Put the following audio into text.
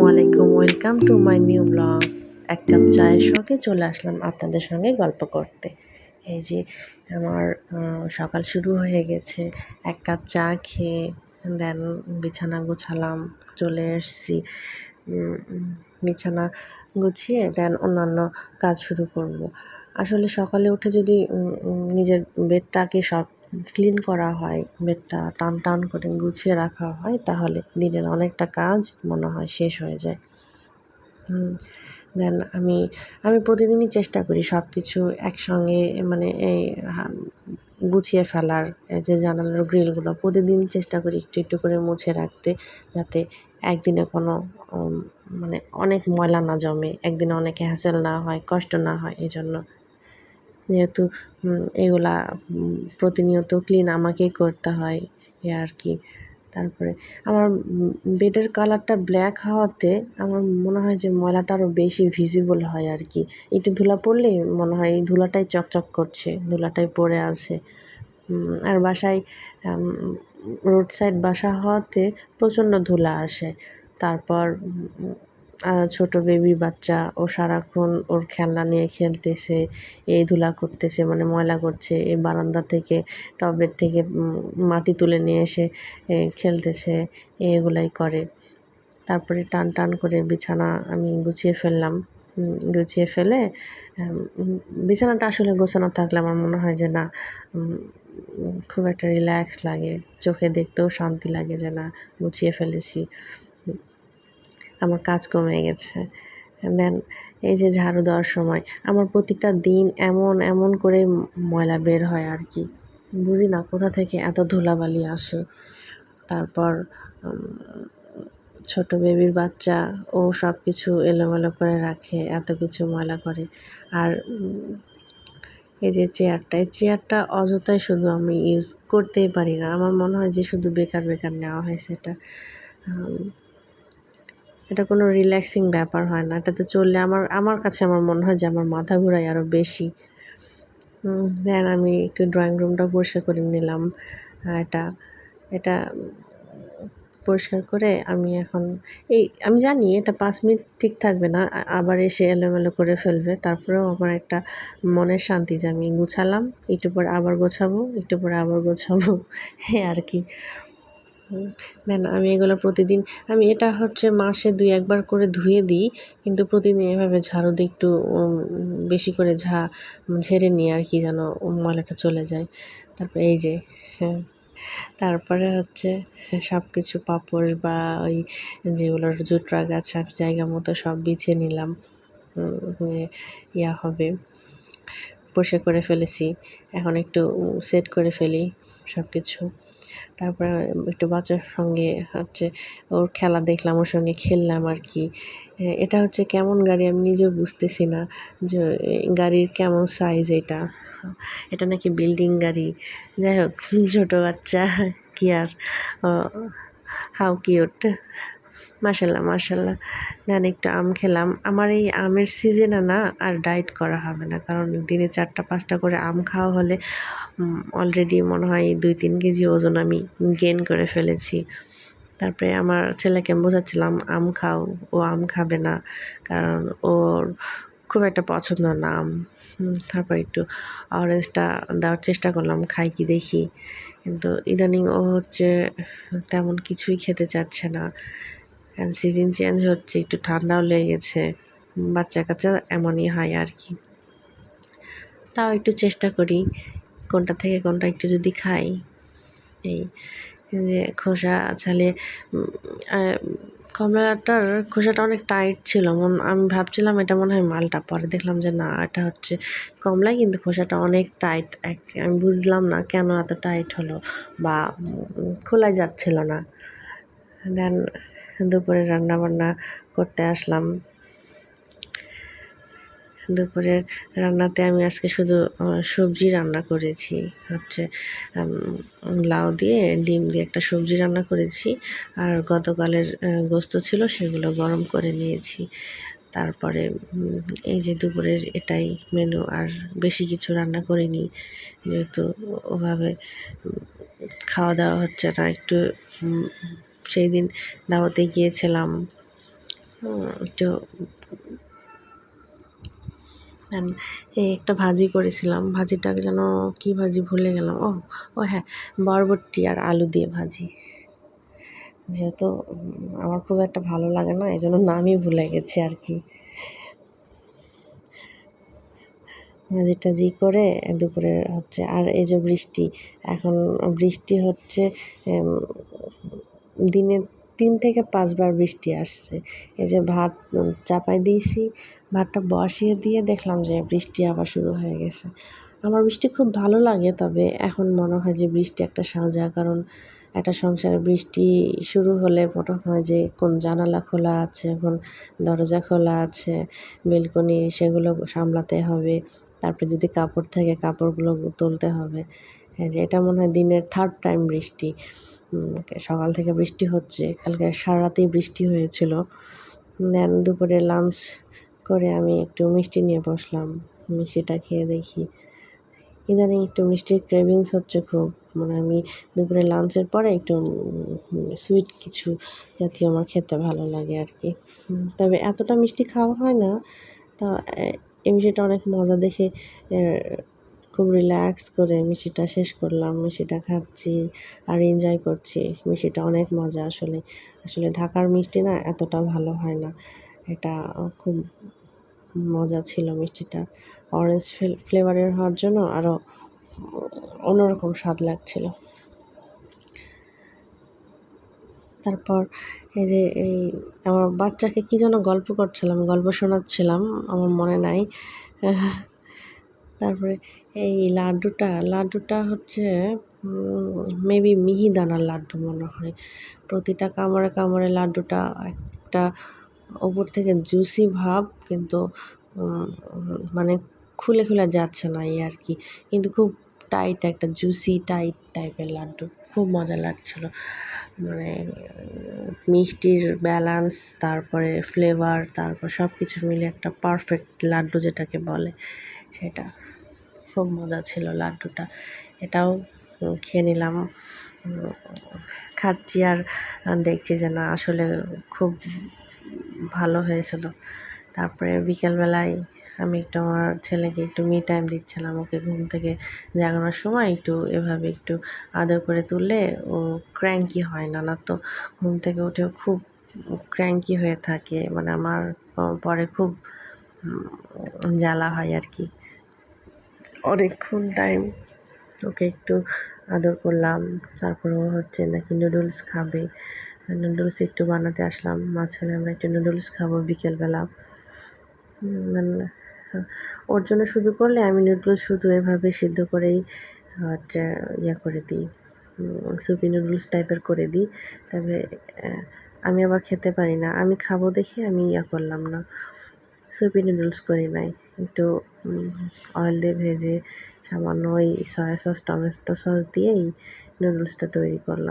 আসসালামু আলাইকুম, welcome to my new blog. এক কাপ চায়ের শখে চলে আসলাম আপনাদের সঙ্গে গল্প করতে। এই যে আমার সকাল শুরু হয়ে গেছে। এক কাপ চা খেয়ে দেন বিছানা গুছালাম, চলে এসেছি। বিছানা গুছিয়ে দেন অন্যান্য কাজ শুরু করব। আসলে সকালে উঠে যদি নিজের বেডটাকে সব ক্লিন করা হয়, বেডটা টান টান করে গুছিয়ে রাখা হয়, তাহলে দিনের অনেকটা কাজ মনে হয় শেষ হয়ে যায়। দেন আমি প্রতিদিনই চেষ্টা করি সব কিছু একসঙ্গে মানে গুছিয়ে ফেলার। যে জানালার গ্রিলগুলো প্রতিদিন চেষ্টা করি একটু একটু করে মুছে রাখতে, যাতে একদিনে কোনো মানে অনেক ময়লা না জমে, একদিনে অনেক হ্যাসেল না হয়, কষ্ট না হয়। এজন্য যেহেতু এগুলা প্রতিনিয়ত ক্লিন আমাকেই করতে হয়, এ আর কি। তারপরে আমার বেডের কালারটা ব্ল্যাক হওয়াতে আমার মনে হয় যে ময়লাটা আরও বেশি ভিজিবল হয় আর কি। একটু ধুলা পড়লেই মনে হয় এই ধুলাটাই চকচক করছে, ধুলাটাই পড়ে আছে। আর বাসায় রোড সাইড বাসা হওয়াতে প্রচণ্ড ধুলা আসে। তারপর ছোট বেবি বাচ্চা, ও সারাক্ষণ ওর খেলনা নিয়ে খেলতেছে, এই ধুলা করতেছে, মানে ময়লা করছে। এই বারান্দা থেকে টবের থেকে মাটি তুলে নিয়ে এসে খেলতেছে, এগুলাই করে। তারপরে টান টান করে বিছানা আমি গুছিয়ে ফেললাম। গুছিয়ে ফেলে বিছানাটা আসলে গোছানো থাকলে আমার মনে হয় যে না, খুব একটা রিল্যাক্স লাগে, চোখে দেখতেও শান্তি লাগে যে না, গুছিয়ে ফেলেছি, আমার কাজ কমে গেছে। দেন এই যে ঝাড়ু দেওয়ার সময় আমার প্রতিটা দিন এমন করে ময়লা বের হয় আর কি। বুঝি না কোথা থেকে এত ধুলাবালি আসে। তারপর ছোট বেবির বাচ্চা, ও সব কিছু এলোমেলো করে রাখে, এত কিছু ময়লা করে। আর এই যে এই চেয়ারটা অযথাই শুধু আমি ইউজ করতেই পারি না। আমার মনে হয় যে শুধু বেকার নেওয়া হয়েছে এটা। এটা কোনো রিল্যাক্সিং ব্যাপার হয় না। এটাতে চললে আমার কাছে আমার মনে হয় যে আমার মাথা ঘোরায় আরও বেশি। দেন আমি একটু ড্রয়িং রুমটা পরিষ্কার করে নিলাম। এটা এটা পরিষ্কার করে আমি এখন আমি জানি এটা 5 মিনিট ঠিক থাকবে না, আবার এসে এলোমেলো করে ফেলবে। তারপরেও আমার একটা মনের শান্তি যে আমি গুছালাম, একটু পরে আবার গোছাবো, একটু পরে আবার গোছাবো, এই আর কি। দেন আমি এগুলো প্রতিদিন, আমি এটা হচ্ছে মাসে 2-1 বার করে ধুয়ে দিই, কিন্তু প্রতিদিন এভাবে ঝাড়ু দিয়ে একটু বেশি করে ঝেড়ে নিই আর কি, যেন ময়লাটা চলে যায়। তারপরে এই যে তারপরে হচ্ছে সব কিছু পাপোশ বা ওই যেগুলোর জুটরা গাছা জায়গা মতো সব বিছিয়ে নিলাম, যে হবে। পরিষ্কার করে ফেলেছি, এখন একটু সেট করে ফেলি সব কিছু। তারপরে একটু বাচ্চার সঙ্গে হচ্ছে ওর খেলা দেখলাম, ওর সঙ্গে খেললাম আর কি। এটা হচ্ছে কেমন গাড়ি আমি নিজেও বুঝতেছি না যে গাড়ির কেমন সাইজ এটা। এটা নাকি বিল্ডিং গাড়ি। যাই হোক, ছোটো বাচ্চা, কি আর, হাউ কিউট, মাশাল্লাহ। দেন একটু আম খেলাম। আমার এই আমের সিজনে না আর ডায়েট করা হবে না, কারণ দিনে 4-5টা করে আম খাওয়া হলে অলরেডি মনে হয় 2-3 কেজি ওজন আমি গেইন করে ফেলেছি। তারপরে আমার ছেলেকে আমি বোঝাচ্ছিলাম আম খাও, ও আম খাবে না, কারণ ওর খুব একটা পছন্দ না আম। তারপর একটু অরেঞ্জটা দেওয়ার চেষ্টা করলাম, খাই কি দেখি। কিন্তু ইদানিং ও হচ্ছে তেমন কিছুই খেতে চাচ্ছে না। কারণ সিজন চেঞ্জ হচ্ছে, একটু ঠান্ডাও লেগেছে, বাচ্চা কাচ্চা এমনই হয় আর কি। তাও একটু চেষ্টা করি কোনটা থেকে কোনটা একটু যদি খাই। এই যে খোসা ছাড়িয়ে কমলাটার খোসাটা অনেক টাইট ছিল, আমি ভাবছিলাম এটা মনে হয় মালটা, পরে দেখলাম যে না, এটা হচ্ছে কমলা, কিন্তু খোসাটা অনেক টাইট। আমি বুঝলাম না কেন এত টাইট হলো, বা খোলাই যাচ্ছিল না। দেন দুপুরে রান্নাবান্না করতে আসলাম। দুপুরের রান্নাতে আমি আজকে শুধু সবজি রান্না করেছি, হচ্ছে লাউ দিয়ে ডিম দিয়ে একটা সবজি রান্না করেছি, আর গতকালের গোস্ত ছিল সেগুলো গরম করে নিয়েছি। তারপরে এই যে দুপুরের এটাই মেনু, আর বেশি কিছু রান্না করিনি, যেহেতু ওভাবে খাওয়া দাওয়া হচ্ছে না। একটু সেই দিন দাওয়াতে গিয়েছিলাম, একটু এই একটা ভাজি করেছিলাম, ভাজিটাকে যেন কী ভাজি ভুলে গেলাম। ও ও হ্যাঁ, বরবটি আর আলু দিয়ে ভাজি। যেহেতু আমার খুব একটা ভালো লাগে না, এই জন্য নামই ভুলে গেছি আর কি। ভাজি টাজি করে দুপুরে হচ্ছে, আর এই যে বৃষ্টি, এখন বৃষ্টি হচ্ছে দিনে 3 থেকে 5 বার বৃষ্টি আসছে। এই যে ভাত চাপাই দিয়েছি, ভাতটা বসিয়ে দিয়ে দেখলাম যে বৃষ্টি আবার শুরু হয়ে গেছে। আমার বৃষ্টি খুব ভালো লাগে, তবে এখন মনে হয় যে বৃষ্টি একটা সাজা। কারণ একটা সংসারে বৃষ্টি শুরু হলে মনে হয় যে কোন জানালা খোলা আছে, কোন দরজা খোলা আছে, বেলকনি, সেগুলো সামলাতে হবে। তারপরে যদি কাপড় থাকে কাপড়গুলো তুলতে হবে। হ্যাঁ, যে এটা মনে হয় দিনের 3rd টাইম বৃষ্টি। সকাল থেকে বৃষ্টি হচ্ছে, কালকে সারারাতেই বৃষ্টি হয়েছিল। দেন দুপুরে লাঞ্চ করে আমি একটু মিষ্টি নিয়ে বসলাম, মিষ্টিটা খেয়ে দেখি। ইদানিং একটু মিষ্টির ক্রেভিংস হচ্ছে খুব। মানে আমি দুপুরে লাঞ্চের পরে একটু সুইট কিছু জাতীয় আমার খেতে ভালো লাগে আর কি। তবে এতটা মিষ্টি খাওয়া হয় না। তো এই মিষ্টিটা অনেক মজা দেখে খুব রিল্যাক্স করে মিষ্টিটা শেষ করলাম। মিষ্টিটা খাচ্ছি আর এনজয় করছি। মিষ্টিটা অনেক মজা আসলে। আসলে ঢাকার মিষ্টি না এতটা ভালো হয় না। এটা খুব মজা ছিল মিষ্টিটা। অরেঞ্জ ফ্লেভারের হওয়ার জন্য আরও অন্যরকম স্বাদ লাগছিল। তারপর এই যে আমার বাচ্চাকে কী যেন গল্প করছিলাম, গল্প শোনাচ্ছিলাম, আমার মনে নাই। তারপরে এই লাড্ডুটা হচ্ছে মেবি মিহিদানার লাড্ডু মনে হয়। প্রতিটা কামড়ে কামড়ে লাড্ডুটা একটা ওপর থেকে জুসি ভাব, কিন্তু মানে খুলে খুলে যাচ্ছে না এই আর কি। কিন্তু খুব টাইট, একটা জুসি টাইট টাইপের লাড্ডু, খুব মজা লাগছিল। মানে মিষ্টির ব্যালেন্স, তারপরে ফ্লেভার, তারপর সব কিছু মিলে একটা পারফেক্ট লাড্ডু যেটাকে বলে, সেটা খুব মজা ছিল লাড্ডুটা। এটাও খেয়ে নিলাম। খাচ্ছি আর দেখছি যে না আসলে খুব ভালো হয়েছিল। তারপরে বিকেলবেলায় আমি একটু আমার ছেলেকে একটু মি টাইম দিচ্ছিলাম। ওকে ঘুম থেকে জাগানোর সময় একটু এভাবে একটু আদর করে তুললে ও ক্র্যাঙ্কি হয় না, না তো ঘুম থেকে উঠেও খুব ক্র্যাঙ্কি হয়ে থাকে। মানে আমার পরে খুব জ্বালা হয় আর কি। অনেকক্ষণ টাইম ওকে একটু আদর করলাম। তারপর ও হচ্ছে নাকি নুডলস খাবে। নুডলস একটু বানাতে আসলাম, মা ছেলে আমরা একটু নুডলস খাবো বিকেলবেলা। ওর জন্য শুধু করলে আমি নুডলস শুধু এভাবে সিদ্ধ করেই হচ্ছে করে দিই, সুপি নুডলস টাইপের করে দিই। তবে আমি আবার খেতে পারি না, আমি খাবো দেখে আমি করলাম না, সুপি নুডলস করি নাই। একটু অয়েল দিয়ে ভেজে সামান্য ওই সয়া সস টমেটো সস দিয়েই নুডলসটা তৈরি করলাম।